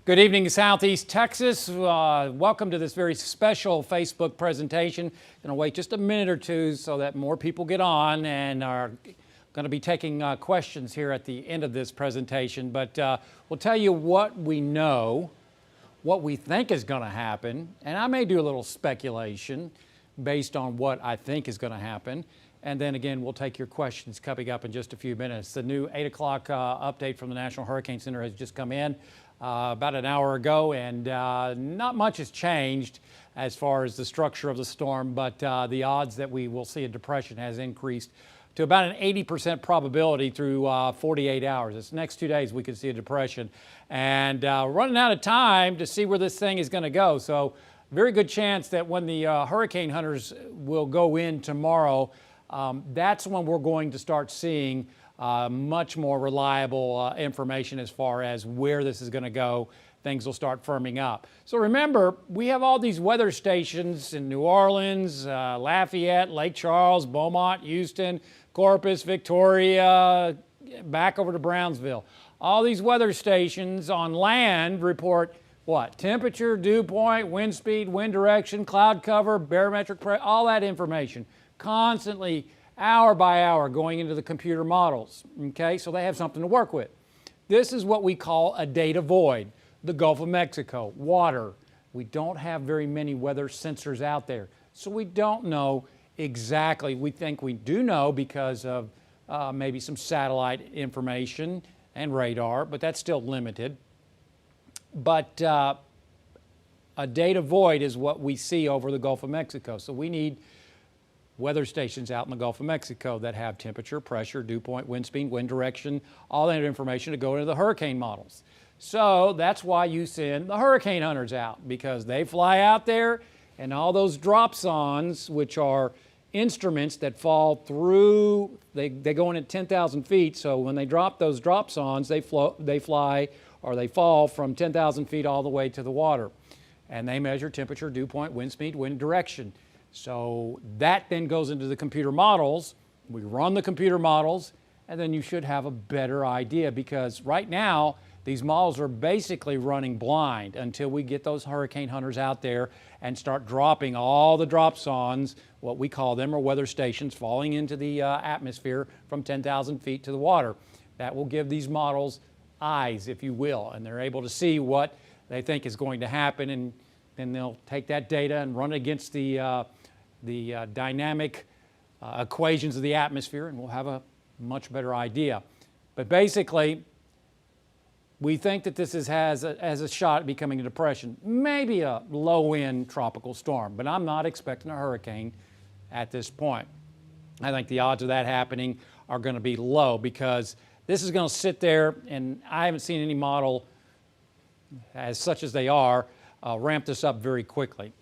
Good evening, Southeast Texas. Welcome to this very special Facebook presentation. Going to wait just a minute or two so that more people get on and are going to be taking questions here at the end of this presentation. But we'll tell you what we know, what we think is going to happen, and I may do a little speculation based on what I think is going to happen. And then again, we'll take your questions coming up in just a few minutes. The new 8 o'clock update from the National Hurricane Center has just come in about an hour ago, and not much has changed as far as the structure of the storm, but the odds that we will see a depression has increased to about an 80% probability through 48 hours. This next 2 days we could see a depression, and running out of time to see where this thing is going to go. So very good chance that when the hurricane hunters will go in tomorrow, that's when we're going to start seeing much more reliable information as far as where this is going to go. Things will start firming up. So remember, we have all these weather stations in New Orleans, Lafayette, Lake Charles, Beaumont, Houston, Corpus, Victoria, back over to Brownsville. All these weather stations on land report what? Temperature, dew point, wind speed, wind direction, cloud cover, barometric pressure, all that information constantly, hour by hour, going into the computer models. Okay, so they have something to work with. This is what we call a data void. The Gulf of Mexico, water. We don't have very many weather sensors out there, so we don't know exactly. We think we do know because of maybe some satellite information and radar, but that's still limited. But a data void is what we see over the Gulf of Mexico. So we need weather stations out in the Gulf of Mexico that have temperature, pressure, dew point, wind speed, wind direction, all that information to go into the hurricane models. So that's why you send the hurricane hunters out, because they fly out there and all those dropsondes, which are instruments that fall through, they go in at 10,000 feet. So when they drop those dropsondes, they fly or they fall from 10,000 feet all the way to the water. And they measure temperature, dew point, wind speed, wind direction. So that then goes into the computer models. We run the computer models, and then you should have a better idea, because right now these models are basically running blind until we get those hurricane hunters out there and start dropping all the dropsondes, what we call them, or weather stations, falling into the atmosphere from 10,000 feet to the water. That will give these models eyes, if you will, and they're able to see what they think is going to happen, and then they'll take that data and run it against the dynamic equations of the atmosphere, and we'll have a much better idea. But basically, we think that this has a shot at becoming a depression, maybe a low-end tropical storm, but I'm not expecting a hurricane at this point. I think the odds of that happening are going to be low, because this is going to sit there, and I haven't seen any model, as such as they are, ramp this up very quickly.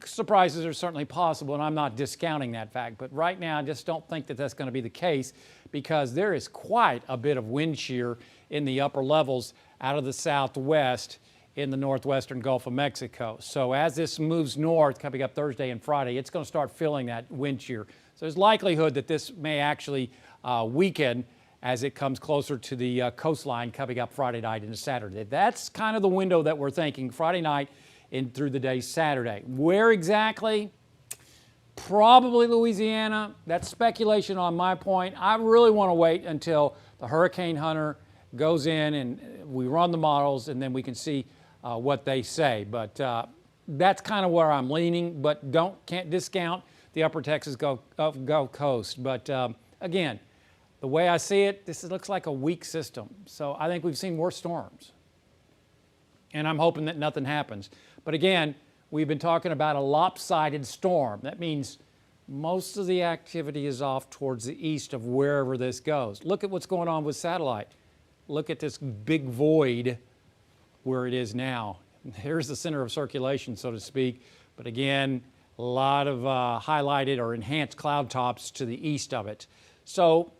Surprises are certainly possible, and I'm not discounting that fact, but right now I just don't think that that's going to be the case, because there is quite a bit of wind shear in the upper levels out of the southwest in the northwestern Gulf of Mexico. So as this moves north, coming up Thursday and Friday, it's going to start feeling that wind shear. So there's likelihood that this may actually weaken as it comes closer to the coastline coming up Friday night into Saturday. That's kind of the window that we're thinking, Friday night in through the day Saturday. Where exactly? Probably Louisiana. That's speculation on my point. I really want to wait until the hurricane hunter goes in and we run the models, and then we can see what they say. But that's kind of where I'm leaning, but can't discount the upper Texas Gulf Coast. But again, the way I see it, this looks like a weak system. So I think we've seen worse storms, and I'm hoping that nothing happens. But again, we've been talking about a lopsided storm. That means most of the activity is off towards the east of wherever this goes. Look at what's going on with satellite. Look at this big void where it is now. Here's the center of circulation, so to speak. But again, a lot of highlighted or enhanced cloud tops to the east of it. So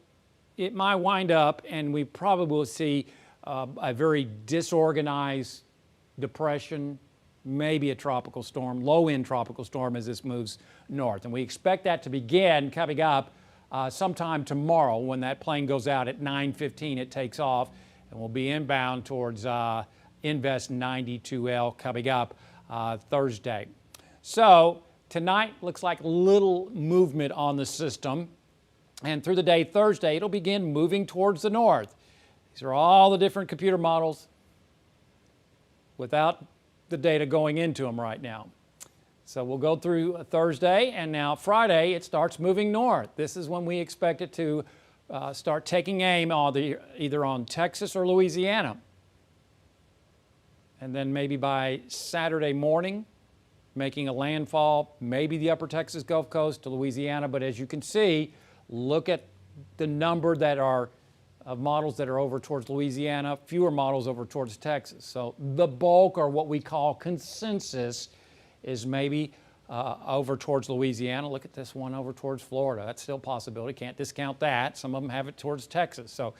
it might wind up, and we probably will see a very disorganized depression, maybe a tropical storm, low-end tropical storm as this moves north. And we expect that to begin coming up sometime tomorrow when that plane goes out at 9:15. It takes off and will be inbound towards Invest 92L coming up Thursday. So tonight looks like little movement on the system. And through the day Thursday, it'll begin moving towards the north. These are all the different computer models without the data going into them right now. So we'll go through Thursday, and now Friday it starts moving north. This is when we expect it to start taking aim either on Texas or Louisiana. And then maybe by Saturday morning, making a landfall, maybe the upper Texas Gulf Coast to Louisiana. But as you can see, look at the number that are of models that are over towards Louisiana, fewer models over towards Texas. So the bulk, or what we call consensus, is maybe over towards Louisiana. Look at this one over towards Florida. That's still a possibility. Can't discount that. Some of them have it towards Texas. So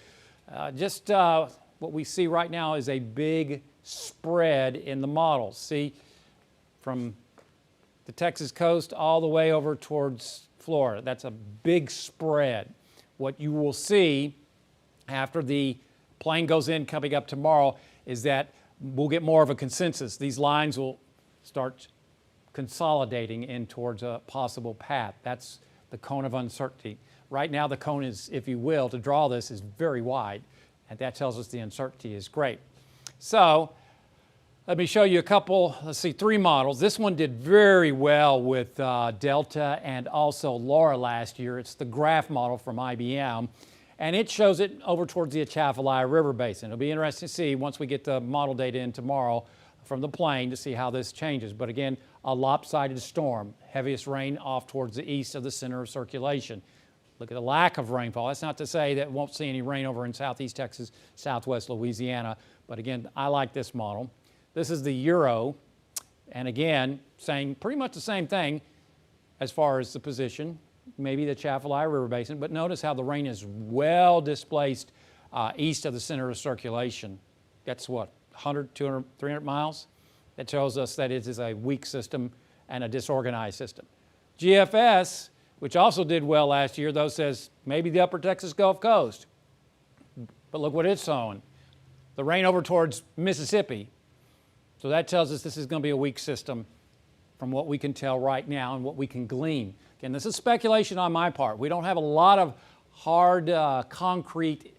what we see right now is a big spread in the models. See, from the Texas coast all the way over towards Florida. That's a big spread. What you will see after the plane goes in coming up tomorrow is that we'll get more of a consensus. These lines will start consolidating in towards a possible path. That's the cone of uncertainty. Right now the cone is, if you will, to draw this, is very wide, and that tells us the uncertainty is great. So let me show you a couple, three models. This one did very well with Delta and also LoRa last year. It's the graph model from IBM, and it shows it over towards the Atchafalaya River Basin. It'll be interesting to see once we get the model data in tomorrow from the plane to see how this changes. But again, a lopsided storm, heaviest rain off towards the east of the center of circulation. Look at the lack of rainfall. That's not to say that we won't see any rain over in southeast Texas, southwest Louisiana. But again, I like this model. This is the Euro, and again, saying pretty much the same thing as far as the position, maybe the Atchafalaya River Basin, but notice how the rain is well displaced east of the center of circulation. That's what, 100, 200, 300 miles? That tells us that it is a weak system and a disorganized system. GFS, which also did well last year, though, says maybe the upper Texas Gulf Coast. But look what it's showing. The rain over towards Mississippi. So that tells us this is going to be a weak system from what we can tell right now and what we can glean. Again, this is speculation on my part. We don't have a lot of hard, concrete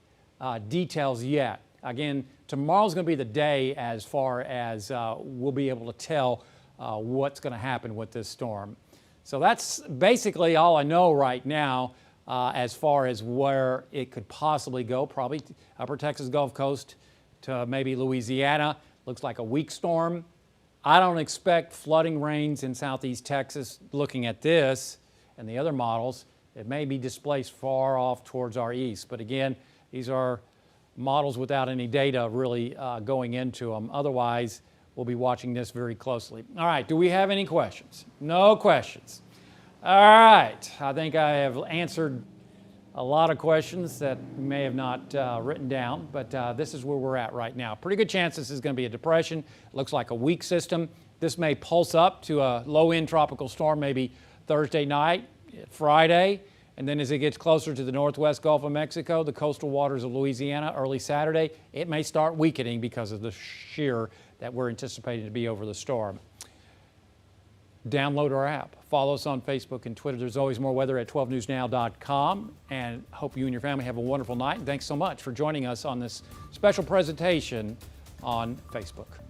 details yet. Again, tomorrow's going to be the day as far as we'll be able to tell what's going to happen with this storm. So that's basically all I know right now as far as where it could possibly go, probably upper Texas Gulf Coast to maybe Louisiana. Looks like a weak storm. I don't expect flooding rains in southeast Texas. Looking at this and the other models, it may be displaced far off towards our east. But again, these are models without any data really going into them. Otherwise, we'll be watching this very closely. All right, do we have any questions? No questions. All right, I think I have answered a lot of questions that we may have not written down, but this is where we're at right now. Pretty good chance this is going to be a depression. It looks like a weak system. This may pulse up to a low-end tropical storm maybe Thursday night, Friday, and then as it gets closer to the northwest Gulf of Mexico, the coastal waters of Louisiana, early Saturday, it may start weakening because of the shear that we're anticipating to be over the storm. Download our app. Follow us on Facebook and Twitter. There's always more weather at 12newsnow.com. And hope you and your family have a wonderful night. And thanks so much for joining us on this special presentation on Facebook.